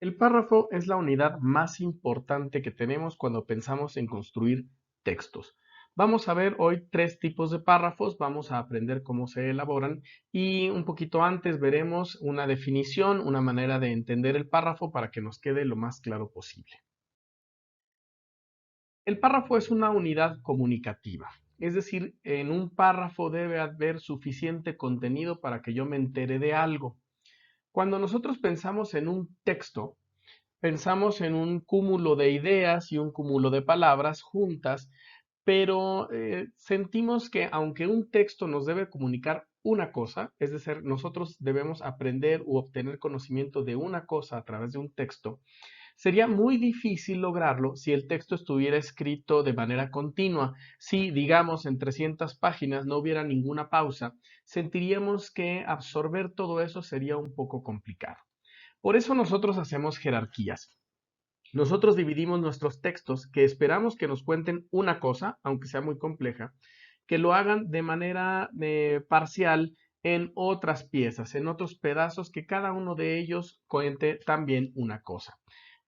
El párrafo es la unidad más importante que tenemos cuando pensamos en construir textos. Vamos a ver hoy tres tipos de párrafos, vamos a aprender cómo se elaboran y un poquito antes veremos una definición, una manera de entender el párrafo para que nos quede lo más claro posible. El párrafo es una unidad comunicativa, es decir, en un párrafo debe haber suficiente contenido para que yo me entere de algo. Cuando nosotros pensamos en un texto, pensamos en un cúmulo de ideas y un cúmulo de palabras juntas, pero sentimos que aunque un texto nos debe comunicar una cosa, es decir, nosotros debemos aprender u obtener conocimiento de una cosa a través de un texto, sería muy difícil lograrlo si el texto estuviera escrito de manera continua. Si, digamos, en 300 páginas no hubiera ninguna pausa, sentiríamos que absorber todo eso sería un poco complicado. Por eso nosotros hacemos jerarquías. Nosotros dividimos nuestros textos que esperamos que nos cuenten una cosa, aunque sea muy compleja, que lo hagan de manera parcial en otras piezas, en otros pedazos, que cada uno de ellos cuente también una cosa.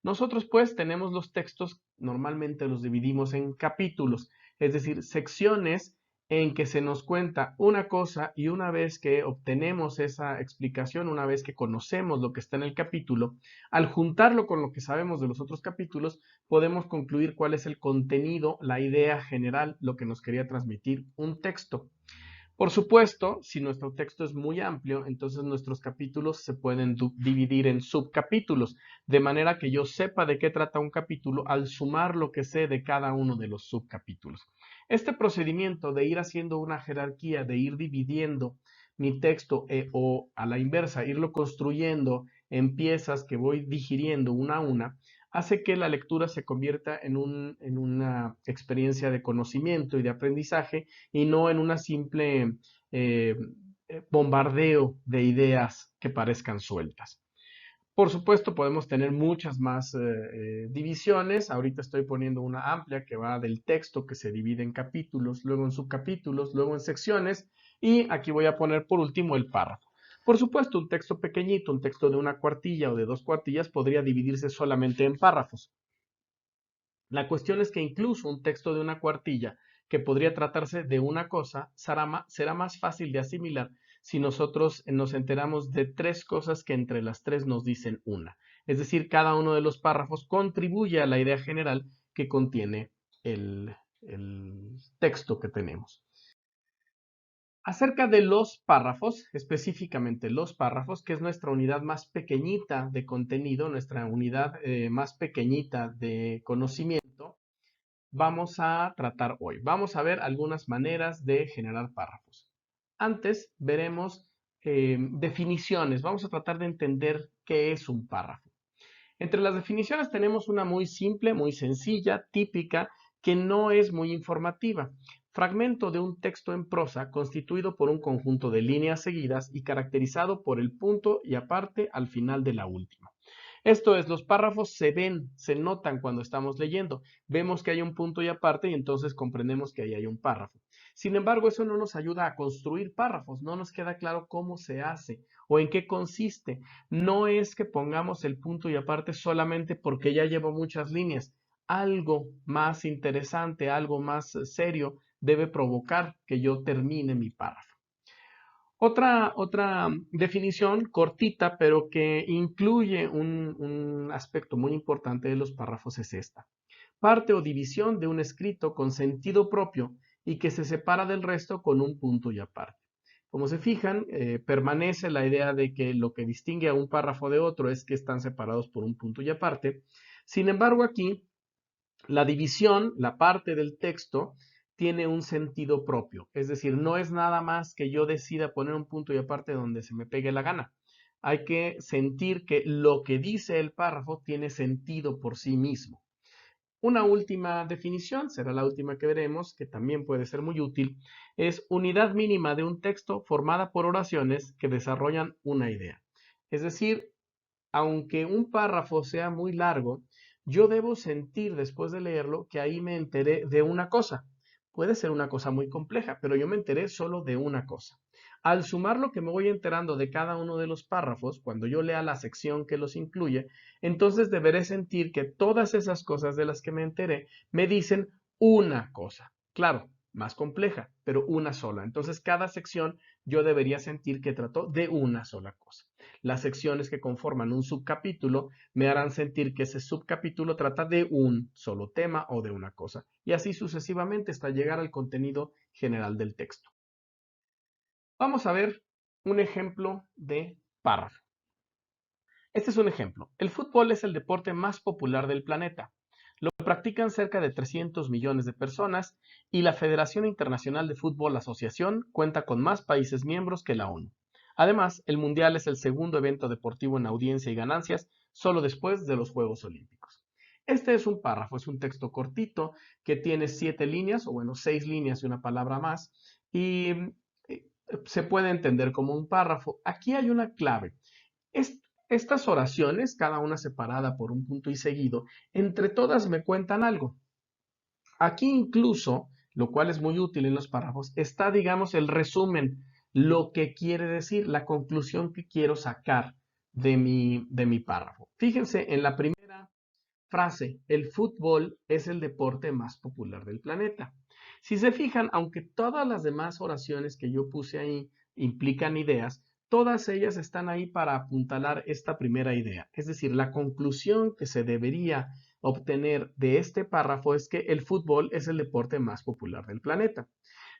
Nosotros pues tenemos los textos, normalmente los dividimos en capítulos, es decir, secciones en que se nos cuenta una cosa y una vez que obtenemos esa explicación, una vez que conocemos lo que está en el capítulo, al juntarlo con lo que sabemos de los otros capítulos, podemos concluir cuál es el contenido, la idea general, lo que nos quería transmitir un texto. Por supuesto, si nuestro texto es muy amplio, entonces nuestros capítulos se pueden dividir en subcapítulos, de manera que yo sepa de qué trata un capítulo al sumar lo que sé de cada uno de los subcapítulos. Este procedimiento de ir haciendo una jerarquía, de ir dividiendo mi texto o a la inversa, irlo construyendo en piezas que voy digiriendo una a una, hace que la lectura se convierta en una experiencia de conocimiento y de aprendizaje y no en una simple eh, bombardeo de ideas que parezcan sueltas. Por supuesto, podemos tener muchas más divisiones. Ahorita estoy poniendo una amplia que va del texto que se divide en capítulos, luego en subcapítulos, luego en secciones y aquí voy a poner por último el párrafo. Por supuesto, un texto pequeñito, un texto de una cuartilla o de dos cuartillas podría dividirse solamente en párrafos. La cuestión es que incluso un texto de una cuartilla que podría tratarse de una cosa será más fácil de asimilar si nosotros nos enteramos de tres cosas que entre las tres nos dicen una. Es decir, cada uno de los párrafos contribuye a la idea general que contiene el texto que tenemos. Acerca de los párrafos, específicamente los párrafos, que es nuestra unidad más pequeñita de contenido, nuestra unidad más pequeñita de conocimiento, vamos a tratar hoy. Vamos a ver algunas maneras de generar párrafos. Antes veremos definiciones. Vamos a tratar de entender qué es un párrafo. Entre las definiciones tenemos una muy simple, muy sencilla, típica, que no es muy informativa. Fragmento de un texto en prosa constituido por un conjunto de líneas seguidas y caracterizado por el punto y aparte al final de la última. Esto es, los párrafos se ven, se notan cuando estamos leyendo. Vemos que hay un punto y aparte y entonces comprendemos que ahí hay un párrafo. Sin embargo, eso no nos ayuda a construir párrafos, no nos queda claro cómo se hace o en qué consiste. No es que pongamos el punto y aparte solamente porque ya llevo muchas líneas. Algo más interesante, algo más serio debe provocar que yo termine mi párrafo. Otra definición cortita, pero que incluye un aspecto muy importante de los párrafos es esta. Parte o división de un escrito con sentido propio y que se separa del resto con un punto y aparte. Como se fijan, permanece la idea de que lo que distingue a un párrafo de otro es que están separados por un punto y aparte. Sin embargo, aquí la división, la parte del texto, tiene un sentido propio. Es decir, no es nada más que yo decida poner un punto y aparte donde se me pegue la gana. Hay que sentir que lo que dice el párrafo tiene sentido por sí mismo. Una última definición, será la última que veremos, que también puede ser muy útil, es unidad mínima de un texto formada por oraciones que desarrollan una idea. Es decir, aunque un párrafo sea muy largo, yo debo sentir después de leerlo que ahí me enteré de una cosa. Puede ser una cosa muy compleja, pero yo me enteré solo de una cosa. Al sumar lo que me voy enterando de cada uno de los párrafos, cuando yo lea la sección que los incluye, entonces deberé sentir que todas esas cosas de las que me enteré me dicen una cosa. Claro, más compleja, pero una sola. Entonces, cada sección yo debería sentir que trató de una sola cosa. Las secciones que conforman un subcapítulo me harán sentir que ese subcapítulo trata de un solo tema o de una cosa, y así sucesivamente hasta llegar al contenido general del texto. Vamos a ver un ejemplo de párrafo. Este es un ejemplo. El fútbol es el deporte más popular del planeta. Lo practican cerca de 300 millones de personas y la Federación Internacional de Fútbol Asociación cuenta con más países miembros que la ONU. Además, el Mundial es el segundo evento deportivo en audiencia y ganancias, solo después de los Juegos Olímpicos. Este es un párrafo, es un texto cortito que tiene 7 líneas, o bueno, 6 líneas y una palabra más, y se puede entender como un párrafo. Aquí hay una clave. Estas oraciones, cada una separada por un punto y seguido, entre todas me cuentan algo. Aquí incluso, lo cual es muy útil en los párrafos, está, digamos, el resumen, lo que quiere decir, la conclusión que quiero sacar de mi párrafo. Fíjense en la primera frase, el fútbol es el deporte más popular del planeta. Si se fijan, aunque todas las demás oraciones que yo puse ahí implican ideas, todas ellas están ahí para apuntalar esta primera idea. Es decir, la conclusión que se debería obtener de este párrafo es que el fútbol es el deporte más popular del planeta.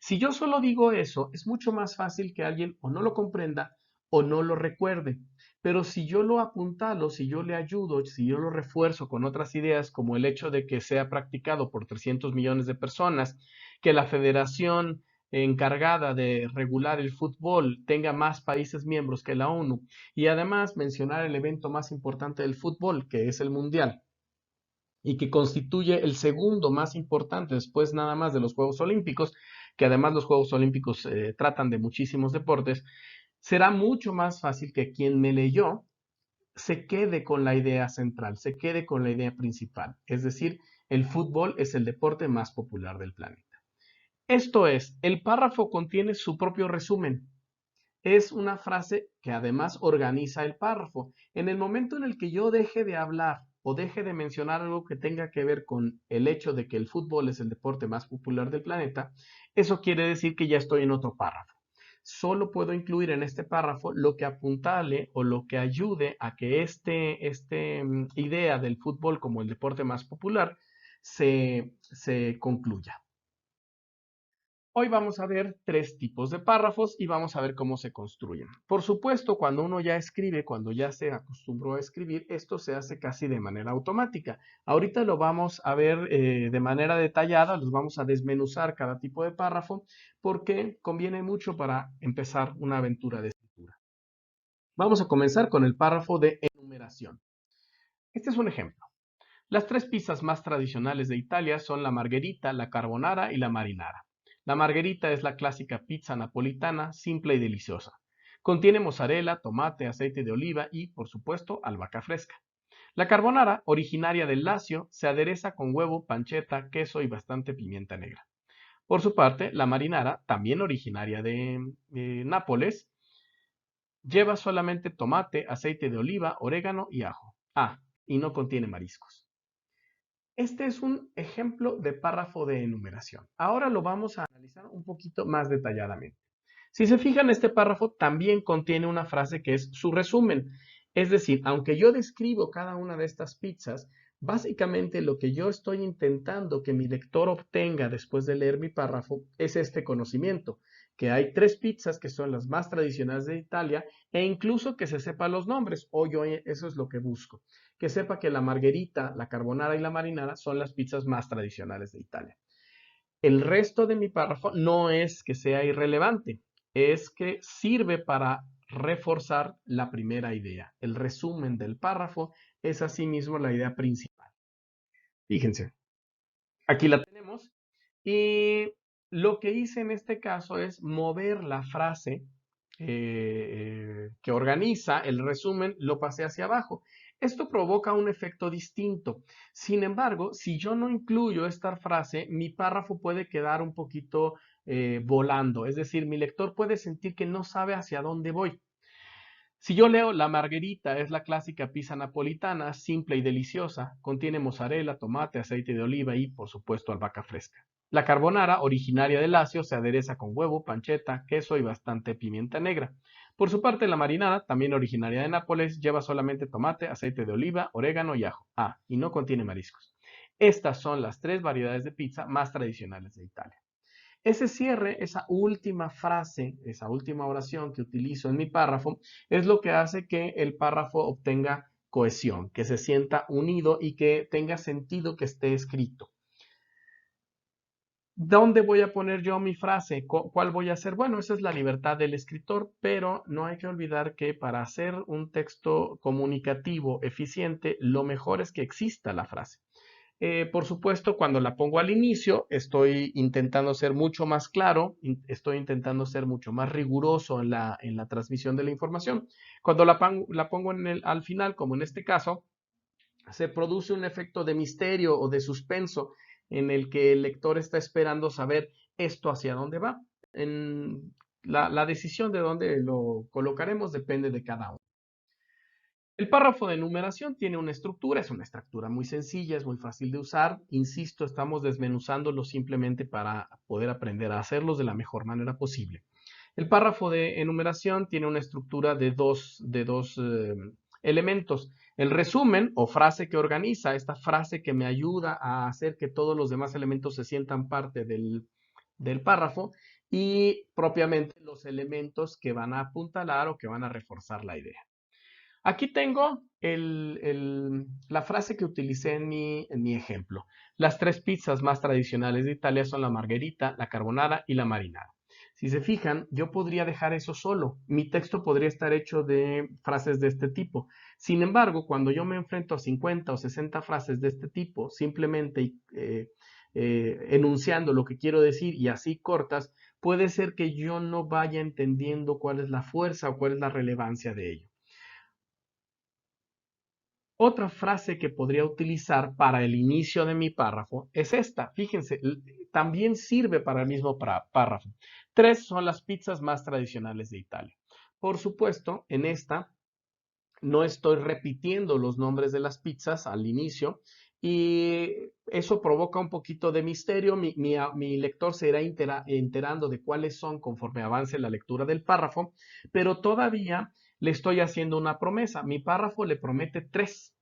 Si yo solo digo eso, es mucho más fácil que alguien o no lo comprenda o no lo recuerde. Pero si yo lo apuntalo, si yo le ayudo, si yo lo refuerzo con otras ideas, como el hecho de que sea practicado por 300 millones de personas, que la federación encargada de regular el fútbol tenga más países miembros que la ONU, y además mencionar el evento más importante del fútbol, que es el Mundial, y que constituye el segundo más importante después nada más de los Juegos Olímpicos, que además los Juegos Olímpicos tratan de muchísimos deportes, será mucho más fácil que quien me leyó se quede con la idea central, se quede con la idea principal, es decir, el fútbol es el deporte más popular del planeta. Esto es, el párrafo contiene su propio resumen. Es una frase que además organiza el párrafo. En el momento en el que yo deje de hablar o deje de mencionar algo que tenga que ver con el hecho de que el fútbol es el deporte más popular del planeta, eso quiere decir que ya estoy en otro párrafo. Solo puedo incluir en este párrafo lo que apuntale o lo que ayude a que esta idea del fútbol como el deporte más popular se concluya. Hoy vamos a ver 3 tipos de párrafos y vamos a ver cómo se construyen. Por supuesto, cuando uno ya escribe, cuando ya se acostumbró a escribir, esto se hace casi de manera automática. Ahorita lo vamos a ver de manera detallada, los vamos a desmenuzar cada tipo de párrafo porque conviene mucho para empezar una aventura de escritura. Vamos a comenzar con el párrafo de enumeración. Este es un ejemplo. Las 3 pizzas más tradicionales de Italia son la margherita, la carbonara y la marinara. La margherita es la clásica pizza napolitana, simple y deliciosa. Contiene mozzarella, tomate, aceite de oliva y, por supuesto, albahaca fresca. La carbonara, originaria del Lacio, se adereza con huevo, panceta, queso y bastante pimienta negra. Por su parte, la marinara, también originaria de Nápoles, lleva solamente tomate, aceite de oliva, orégano y ajo. Ah, y no contiene mariscos. Este es un ejemplo de párrafo de enumeración. Ahora lo vamos a analizar un poquito más detalladamente. Si se fijan, este párrafo también contiene una frase que es su resumen. Es decir, aunque yo describo cada una de estas pizzas, básicamente lo que yo estoy intentando que mi lector obtenga después de leer mi párrafo es este conocimiento, que hay 3 pizzas que son las más tradicionales de Italia e incluso que se sepa los nombres, o yo eso es lo que busco, que sepa que la margherita, la carbonara y la marinara son las pizzas más tradicionales de Italia. El resto de mi párrafo no es que sea irrelevante, es que sirve para reforzar la primera idea. El resumen del párrafo es asimismo la idea principal. Fíjense, aquí la tenemos y lo que hice en este caso es mover la frase que organiza el resumen, lo pasé hacia abajo. Esto provoca un efecto distinto. Sin embargo, si yo no incluyo esta frase, mi párrafo puede quedar un poquito volando. Es decir, mi lector puede sentir que no sabe hacia dónde voy. Si yo leo la margherita, es la clásica pizza napolitana, simple y deliciosa, contiene mozzarella, tomate, aceite de oliva y, por supuesto, albahaca fresca. La carbonara, originaria de Lacio, se adereza con huevo, panceta, queso y bastante pimienta negra. Por su parte, la marinara, también originaria de Nápoles, lleva solamente tomate, aceite de oliva, orégano y ajo. Ah, y no contiene mariscos. Estas son las tres variedades de pizza más tradicionales de Italia. Ese cierre, esa última frase, esa última oración que utilizo en mi párrafo, es lo que hace que el párrafo obtenga cohesión, que se sienta unido y que tenga sentido que esté escrito. ¿Dónde voy a poner yo mi frase? ¿Cuál voy a hacer? Bueno, esa es la libertad del escritor, pero no hay que olvidar que para hacer un texto comunicativo eficiente, lo mejor es que exista la frase. Por supuesto, cuando la pongo al inicio, estoy intentando ser mucho más claro, estoy intentando ser mucho más riguroso en la transmisión de la información. Cuando la pongo al final, como en este caso, se produce un efecto de misterio o de suspenso en el que el lector está esperando saber esto hacia dónde va. La decisión de dónde lo colocaremos depende de cada uno. El párrafo de enumeración tiene una estructura, es una estructura muy sencilla, es muy fácil de usar. Insisto, estamos desmenuzándolo simplemente para poder aprender a hacerlos de la mejor manera posible. El párrafo de enumeración tiene una estructura de dos elementos. El resumen o frase que organiza, esta frase que me ayuda a hacer que todos los demás elementos se sientan parte del párrafo y propiamente los elementos que van a apuntalar o que van a reforzar la idea. Aquí tengo la frase que utilicé en mi ejemplo. Las tres pizzas más tradicionales de Italia son la margherita, la carbonara y la marinara. Si se fijan, yo podría dejar eso solo. Mi texto podría estar hecho de frases de este tipo. Sin embargo, cuando yo me enfrento a 50 o 60 frases de este tipo, simplemente enunciando lo que quiero decir y así cortas, puede ser que yo no vaya entendiendo cuál es la fuerza o cuál es la relevancia de ello. Otra frase que podría utilizar para el inicio de mi párrafo es esta. Fíjense, también sirve para el mismo párrafo. Tres son las pizzas más tradicionales de Italia. Por supuesto, en esta no estoy repitiendo los nombres de las pizzas al inicio y eso provoca un poquito de misterio. Mi lector se irá enterando de cuáles son conforme avance la lectura del párrafo, pero todavía le estoy haciendo una promesa. Mi párrafo le promete tres.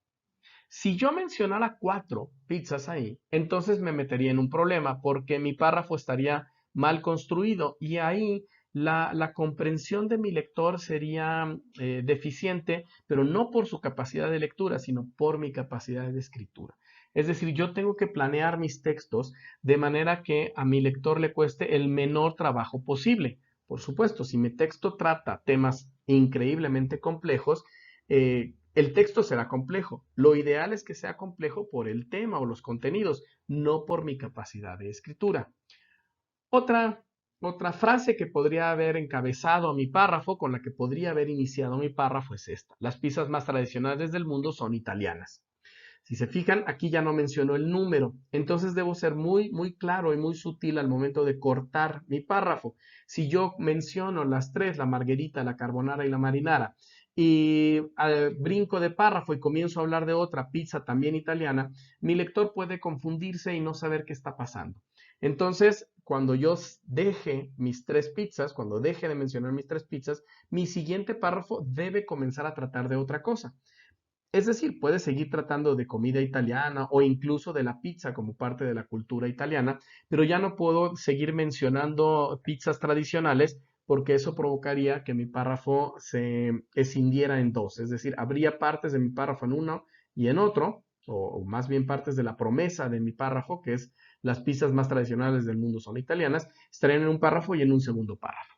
Si yo mencionara cuatro pizzas ahí, entonces me metería en un problema porque mi párrafo estaría mal construido y ahí la comprensión de mi lector sería deficiente, pero no por su capacidad de lectura, sino por mi capacidad de escritura. Es decir, yo tengo que planear mis textos de manera que a mi lector le cueste el menor trabajo posible. Por supuesto, si mi texto trata temas increíblemente complejos, el texto será complejo. Lo ideal es que sea complejo por el tema o los contenidos, no por mi capacidad de escritura. Otra, otra frase que podría haber encabezado mi párrafo, con la que podría haber iniciado mi párrafo, es esta. Las pizzas más tradicionales del mundo son italianas. Si se fijan, aquí ya no menciono el número, entonces debo ser muy, muy claro y muy sutil al momento de cortar mi párrafo. Si yo menciono las tres, la margherita, la carbonara y la marinara, y brinco de párrafo y comienzo a hablar de otra pizza también italiana, mi lector puede confundirse y no saber qué está pasando. Entonces, cuando yo deje mis tres pizzas, cuando deje de mencionar mis tres pizzas, mi siguiente párrafo debe comenzar a tratar de otra cosa. Es decir, puede seguir tratando de comida italiana o incluso de la pizza como parte de la cultura italiana, pero ya no puedo seguir mencionando pizzas tradicionales porque eso provocaría que mi párrafo se escindiera en dos. Es decir, habría partes de mi párrafo en uno y en otro, o más bien partes de la promesa de mi párrafo, que es las pizzas más tradicionales del mundo son italianas, estarían en un párrafo y en un segundo párrafo.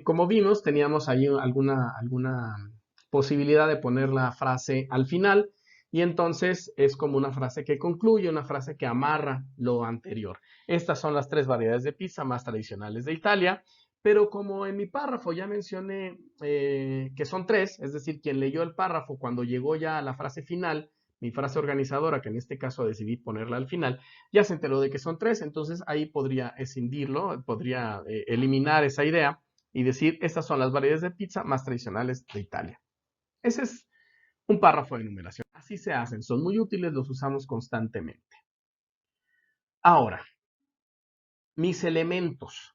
Como vimos, teníamos ahí alguna posibilidad de poner la frase al final y entonces es como una frase que concluye, una frase que amarra lo anterior. Estas son las tres variedades de pizza más tradicionales de Italia, pero como en mi párrafo ya mencioné que son tres, es decir, quien leyó el párrafo cuando llegó ya a la frase final mi frase organizadora, que en este caso decidí ponerla al final, ya se enteró de que son 3, entonces ahí podría escindirlo, podría eliminar esa idea y decir, estas son las variedades de pizza más tradicionales de Italia. Ese es un párrafo de enumeración. Así se hacen, son muy útiles, los usamos constantemente. Ahora, mis elementos.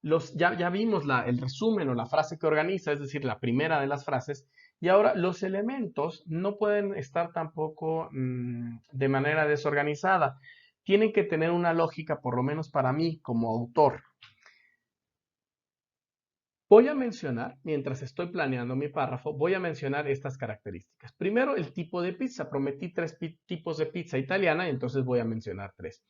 Ya vimos el resumen o la frase que organiza, es decir, la primera de las frases, y ahora los elementos no pueden estar tampoco de manera desorganizada. Tienen que tener una lógica, por lo menos para mí como autor. Voy a mencionar, mientras estoy planeando mi párrafo, voy a mencionar estas características. Primero, el tipo de pizza. Prometí 3 tipos de pizza italiana y entonces voy a mencionar 3.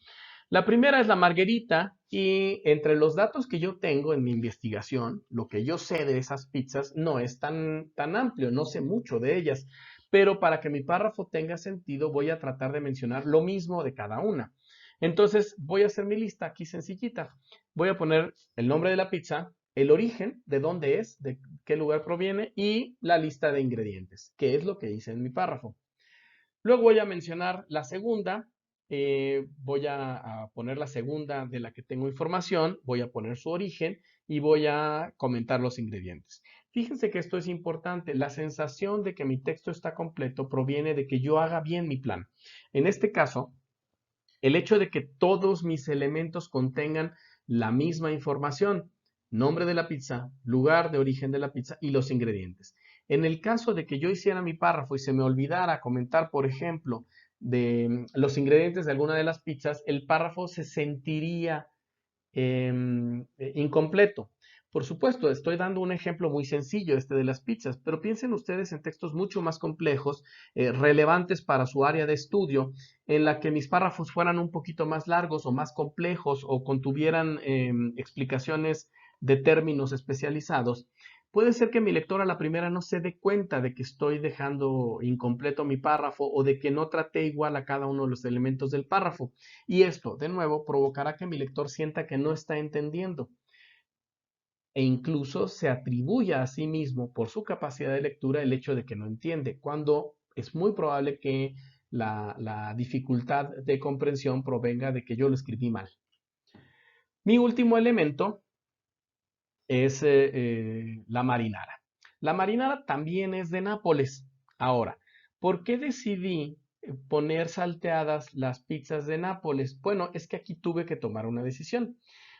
La primera es la margherita y entre los datos que yo tengo en mi investigación, lo que yo sé de esas pizzas no es tan amplio, no sé mucho de ellas, pero para que mi párrafo tenga sentido voy a tratar de mencionar lo mismo de cada una. Entonces voy a hacer mi lista aquí sencillita. Voy a poner el nombre de la pizza, el origen, de dónde es, de qué lugar proviene y la lista de ingredientes, que es lo que hice en mi párrafo. Luego voy a mencionar la segunda, voy a poner la segunda de la que tengo información, voy a poner su origen y voy a comentar los ingredientes. Fíjense que esto es importante, la sensación de que mi texto está completo proviene de que yo haga bien mi plan. En este caso, el hecho de que todos mis elementos contengan la misma información, nombre de la pizza, lugar de origen de la pizza y los ingredientes. En el caso de que yo hiciera mi párrafo y se me olvidara comentar, por ejemplo, de los ingredientes de alguna de las pizzas, el párrafo se sentiría incompleto. Por supuesto, estoy dando un ejemplo muy sencillo, este de las pizzas, pero piensen ustedes en textos mucho más complejos, relevantes para su área de estudio, en la que mis párrafos fueran un poquito más largos o más complejos o contuvieran explicaciones de términos especializados. Puede ser que mi lector a la primera no se dé cuenta de que estoy dejando incompleto mi párrafo o de que no traté igual a cada uno de los elementos del párrafo. Y esto, de nuevo, provocará que mi lector sienta que no está entendiendo e incluso se atribuya a sí mismo por su capacidad de lectura el hecho de que no entiende, cuando es muy probable que la dificultad de comprensión provenga de que yo lo escribí mal. Mi último elemento es la marinara. La marinara también es de Nápoles. Ahora, ¿por qué decidí poner salteadas las pizzas de Nápoles? Bueno, es que aquí tuve que tomar una decisión.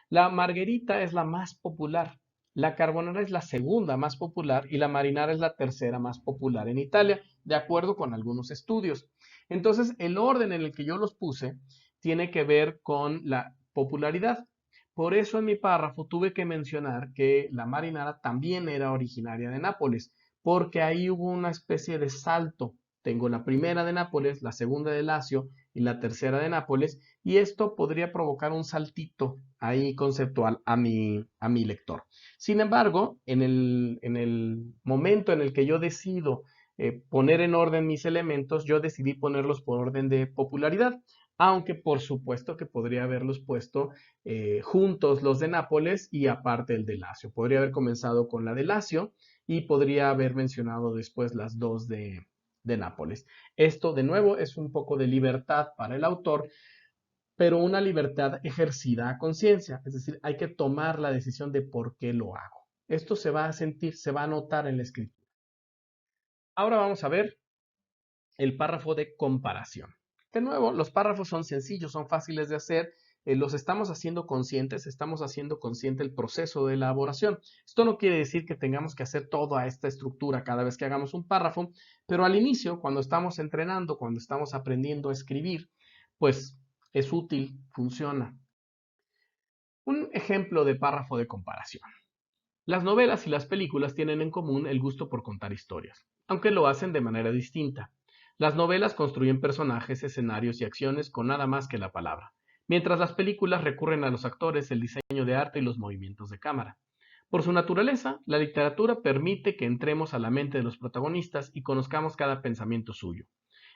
La margherita es la más popular, la carbonara es la segunda más popular y la marinara es la tercera más popular en Italia, de acuerdo con algunos estudios. Entonces, el orden en el que yo los puse tiene que ver con la popularidad. Por eso en mi párrafo tuve que mencionar que la marinara también era originaria de Nápoles, porque ahí hubo una especie de salto. Tengo la primera de Nápoles, la segunda de Lacio y la tercera de Nápoles, y esto podría provocar un saltito ahí conceptual a mi lector. Sin embargo, en el momento en el que yo decido poner en orden mis elementos, yo decidí ponerlos por orden de popularidad, aunque por supuesto que podría haberlos puesto juntos los de Nápoles y aparte el de Lacio. Podría haber comenzado con la de Lacio y podría haber mencionado después las dos de Nápoles. Esto, de nuevo, es un poco de libertad para el autor, pero una libertad ejercida a conciencia. Es decir, hay que tomar la decisión de por qué lo hago. Esto se va a sentir, se va a notar en la escritura. Ahora vamos a ver el párrafo de comparación. De nuevo, los párrafos son sencillos, son fáciles de hacer, los estamos haciendo conscientes, estamos haciendo consciente el proceso de elaboración. Esto no quiere decir que tengamos que hacer toda esta estructura cada vez que hagamos un párrafo, pero al inicio, cuando estamos entrenando, cuando estamos aprendiendo a escribir, pues es útil, funciona. Un ejemplo de párrafo de comparación. Las novelas y las películas tienen en común el gusto por contar historias, aunque lo hacen de manera distinta. Las novelas construyen personajes, escenarios y acciones con nada más que la palabra, mientras las películas recurren a los actores, el diseño de arte y los movimientos de cámara. Por su naturaleza, la literatura permite que entremos a la mente de los protagonistas y conozcamos cada pensamiento suyo.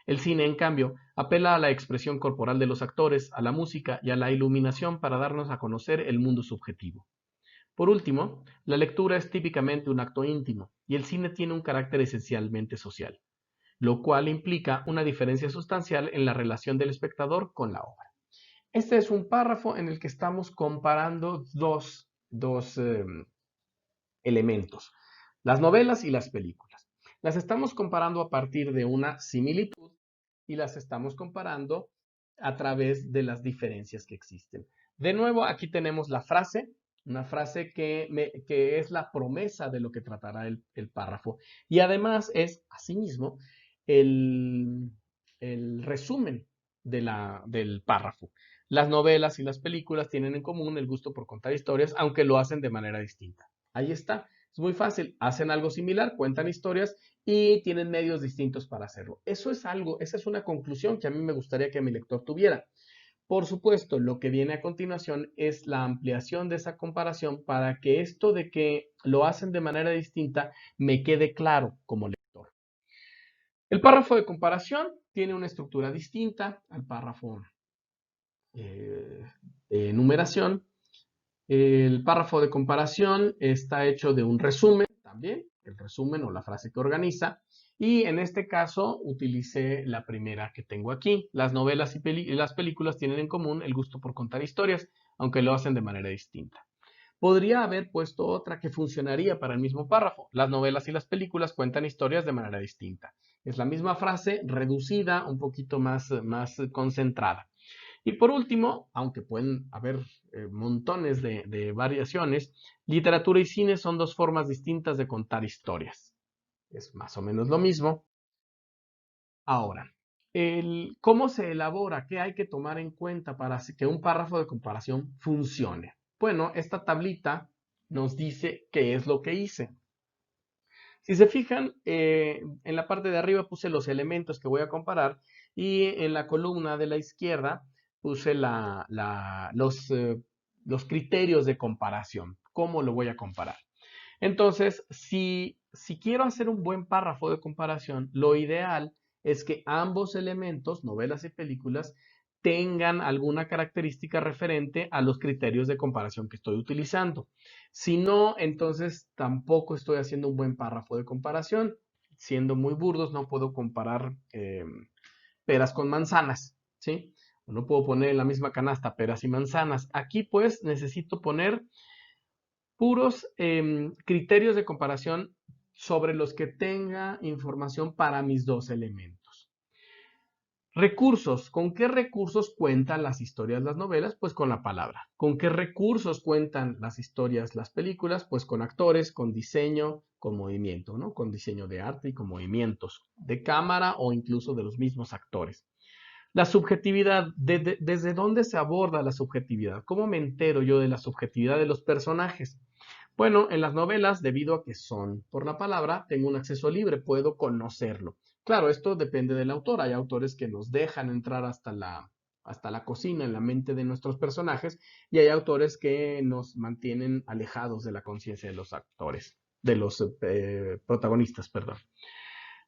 El cine, en cambio, apela a la expresión corporal de los actores, a la música y a la iluminación para darnos a conocer el mundo subjetivo. Por último, la lectura es típicamente un acto íntimo y el cine tiene un carácter esencialmente social. lo cual implica una diferencia sustancial en la relación del espectador con la obra. Este es un párrafo en el que estamos comparando dos elementos, las novelas y las películas. Las estamos comparando a partir de una similitud y las estamos comparando a través de las diferencias que existen. De nuevo, aquí tenemos la frase, una frase que es la promesa de lo que tratará el párrafo. Y además es, asimismo, el resumen del párrafo. Las novelas y las películas tienen en común el gusto por contar historias, aunque lo hacen de manera distinta. Ahí está. Es muy fácil. Hacen algo similar, cuentan historias y tienen medios distintos para hacerlo. Eso es algo, esa es una conclusión que a mí me gustaría que mi lector tuviera. Por supuesto, lo que viene a continuación es la ampliación de esa comparación para que esto de que lo hacen de manera distinta me quede claro como lector. El párrafo de comparación tiene una estructura distinta al párrafo de numeración. El párrafo de comparación está hecho de un resumen también, el resumen o la frase que organiza, y en este caso utilicé la primera que tengo aquí. Las novelas y las películas tienen en común el gusto por contar historias, aunque lo hacen de manera distinta. Podría haber puesto otra que funcionaría para el mismo párrafo. Las novelas y las películas cuentan historias de manera distinta. Es la misma frase reducida, un poquito más concentrada. Y por último, aunque pueden haber montones de variaciones, literatura y cine son dos formas distintas de contar historias. Es más o menos lo mismo. Ahora, ¿cómo se elabora? ¿Qué hay que tomar en cuenta para que un párrafo de comparación funcione? Bueno, esta tablita nos dice qué es lo que hice. Si se fijan, en la parte de arriba puse los elementos que voy a comparar y en la columna de la izquierda puse los criterios de comparación. ¿Cómo lo voy a comparar? Entonces, si quiero hacer un buen párrafo de comparación, lo ideal es que ambos elementos, novelas y películas, tengan alguna característica referente a los criterios de comparación que estoy utilizando. Si no, entonces tampoco estoy haciendo un buen párrafo de comparación. Siendo muy burdos, no puedo comparar peras con manzanas, ¿sí? No puedo poner en la misma canasta peras y manzanas. Aquí pues necesito poner puros criterios de comparación sobre los que tenga información para mis dos elementos. Recursos. ¿Con qué recursos cuentan las historias, las novelas? Pues con la palabra. ¿Con qué recursos cuentan las historias, las películas? Pues con actores, con diseño, con movimiento, ¿no? Con diseño de arte y con movimientos de cámara o incluso de los mismos actores. La subjetividad, ¿desde dónde se aborda la subjetividad? ¿Cómo me entero yo de la subjetividad de los personajes? Bueno, en las novelas, debido a que son por la palabra, tengo un acceso libre, puedo conocerlo. Claro, esto depende del autor. Hay autores que nos dejan entrar hasta la cocina en la mente de nuestros personajes y hay autores que nos mantienen alejados de la conciencia de los actores, de los protagonistas, perdón.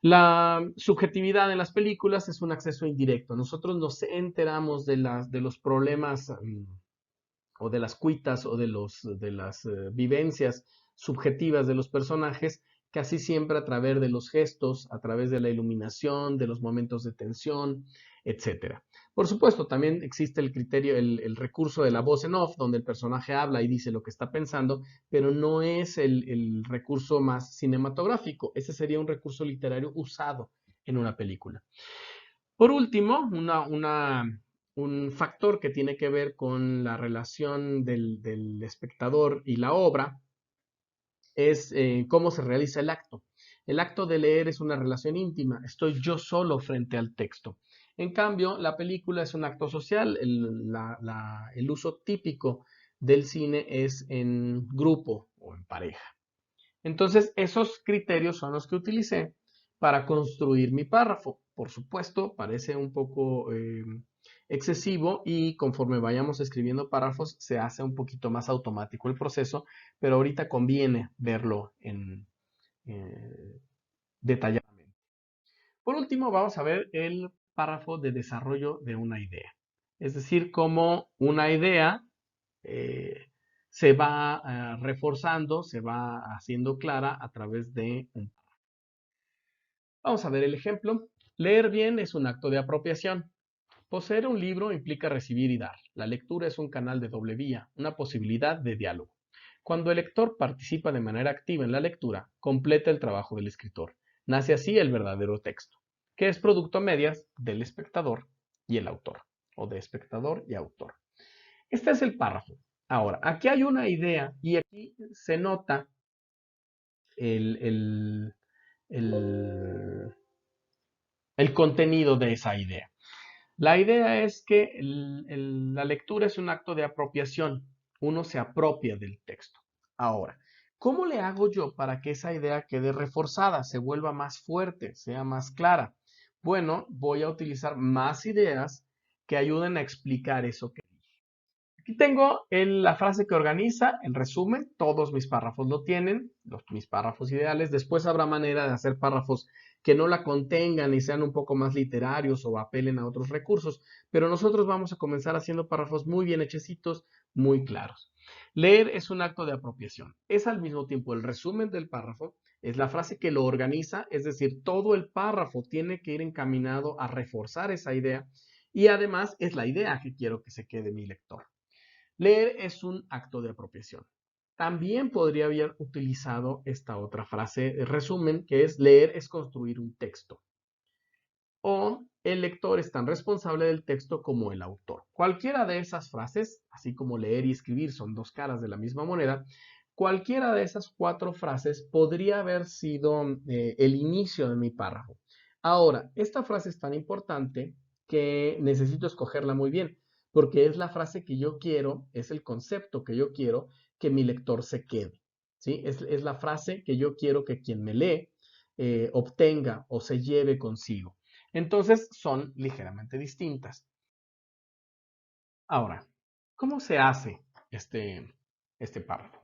La subjetividad en las películas es un acceso indirecto. Nosotros nos enteramos de los problemas o de las cuitas o de las vivencias subjetivas de los personajes, casi siempre a través de los gestos, a través de la iluminación, de los momentos de tensión, etc. Por supuesto, también existe el criterio, el recurso de la voz en off, donde el personaje habla y dice lo que está pensando, pero no es el recurso más cinematográfico. Ese sería un recurso literario usado en una película. Por último, un factor que tiene que ver con la relación del espectador y la obra es cómo se realiza el acto. El acto de leer es una relación íntima, estoy yo solo frente al texto. En cambio, la película es un acto social, el uso típico del cine es en grupo o en pareja. Entonces, esos criterios son los que utilicé para construir mi párrafo. Por supuesto, parece un poco excesivo y conforme vayamos escribiendo párrafos se hace un poquito más automático el proceso, pero ahorita conviene verlo detalladamente. Por último, vamos a ver el párrafo de desarrollo de una idea. Es decir, cómo una idea se va reforzando, se va haciendo clara a través de un Vamos a ver el ejemplo. Leer bien es un acto de apropiación. Poseer un libro implica recibir y dar. La lectura es un canal de doble vía, una posibilidad de diálogo. Cuando el lector participa de manera activa en la lectura, completa el trabajo del escritor. Nace así el verdadero texto, que es producto a medias del espectador y el autor, o de espectador y autor. Este es el párrafo. Ahora, aquí hay una idea y aquí se nota el, el, el, el contenido de esa idea. La idea es que la lectura es un acto de apropiación. Uno se apropia del texto. Ahora, ¿cómo le hago yo para que esa idea quede reforzada, se vuelva más fuerte, sea más clara? Bueno, voy a utilizar más ideas que ayuden a explicar eso que aquí tengo la frase que organiza, el resumen, todos mis párrafos lo tienen, mis párrafos ideales. Después habrá manera de hacer párrafos que no la contengan y sean un poco más literarios o apelen a otros recursos, pero nosotros vamos a comenzar haciendo párrafos muy bien hechecitos, muy claros. Leer es un acto de apropiación. Es al mismo tiempo el resumen del párrafo, es la frase que lo organiza, es decir, todo el párrafo tiene que ir encaminado a reforzar esa idea y además es la idea que quiero que se quede mi lector. Leer es un acto de apropiación. También podría haber utilizado esta otra frase de resumen, que es leer es construir un texto. O el lector es tan responsable del texto como el autor. Cualquiera de esas frases, así como leer y escribir son dos caras de la misma moneda, cualquiera de esas cuatro frases podría haber sido el inicio de mi párrafo. Ahora, esta frase es tan importante que necesito escogerla muy bien, porque es la frase que yo quiero, es el concepto que yo quiero que mi lector se quede. ¿Sí? Es la frase que yo quiero que quien me lee obtenga o se lleve consigo. Entonces son ligeramente distintas. Ahora, ¿cómo se hace este párrafo?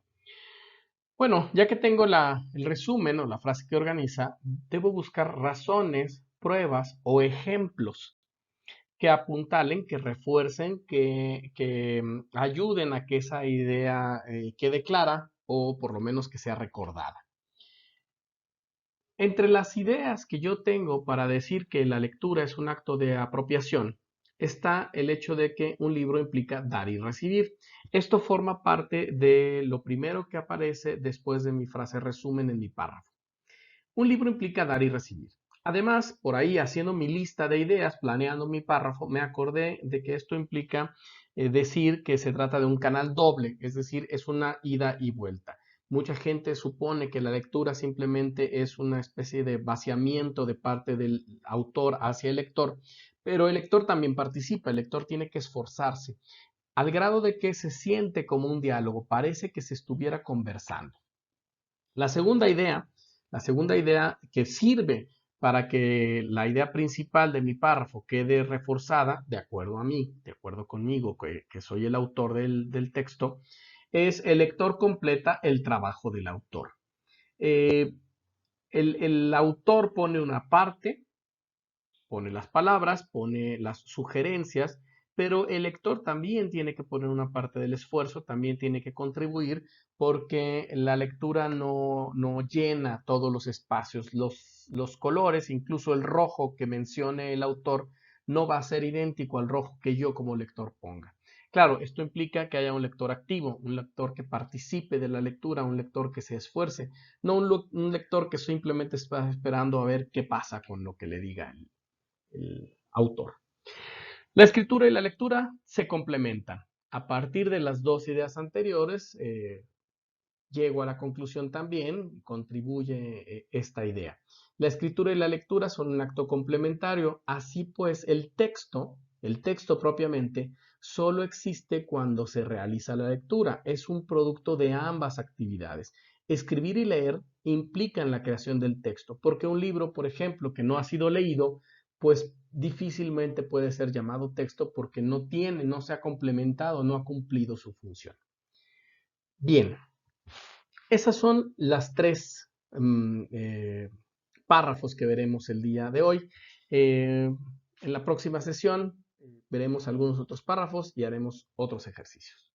Bueno, ya que tengo el resumen o la frase que organiza, debo buscar razones, pruebas o ejemplos que apuntalen, que refuercen, que ayuden a que esa idea quede clara o por lo menos que sea recordada. Entre las ideas que yo tengo para decir que la lectura es un acto de apropiación, está el hecho de que un libro implica dar y recibir. Esto forma parte de lo primero que aparece después de mi frase resumen en mi párrafo. Un libro implica dar y recibir. Además, por ahí haciendo mi lista de ideas, planeando mi párrafo, me acordé de que esto implica decir que se trata de un canal doble, es decir, es una ida y vuelta. Mucha gente supone que la lectura simplemente es una especie de vaciamiento de parte del autor hacia el lector, pero el lector también participa, el lector tiene que esforzarse, al grado de que se siente como un diálogo, parece que se estuviera conversando. La segunda idea, la segunda idea que sirve para que la idea principal de mi párrafo quede reforzada, de acuerdo a mí, de acuerdo conmigo, que soy el autor del texto, es el lector completa el trabajo del autor. Eh, el autor pone una parte, pone las palabras, pone las sugerencias, pero el lector también tiene que poner una parte del esfuerzo, también tiene que contribuir porque la lectura no llena todos los espacios, los colores, incluso el rojo que mencione el autor, no va a ser idéntico al rojo que yo como lector ponga. Claro, esto implica que haya un lector activo, un lector que participe de la lectura, un lector que se esfuerce, no un lector que simplemente está esperando a ver qué pasa con lo que le diga el autor. La escritura y la lectura se complementan. A partir de las dos ideas anteriores, llego a la conclusión también, contribuye esta idea. La escritura y la lectura son un acto complementario, así pues el texto propiamente, solo existe cuando se realiza la lectura, es un producto de ambas actividades. Escribir y leer implican la creación del texto, porque un libro, por ejemplo, que no ha sido leído, pues difícilmente puede ser llamado texto porque no se ha complementado, no ha cumplido su función. Bien, esas son las tres párrafos que veremos el día de hoy. En la próxima sesión veremos algunos otros párrafos y haremos otros ejercicios.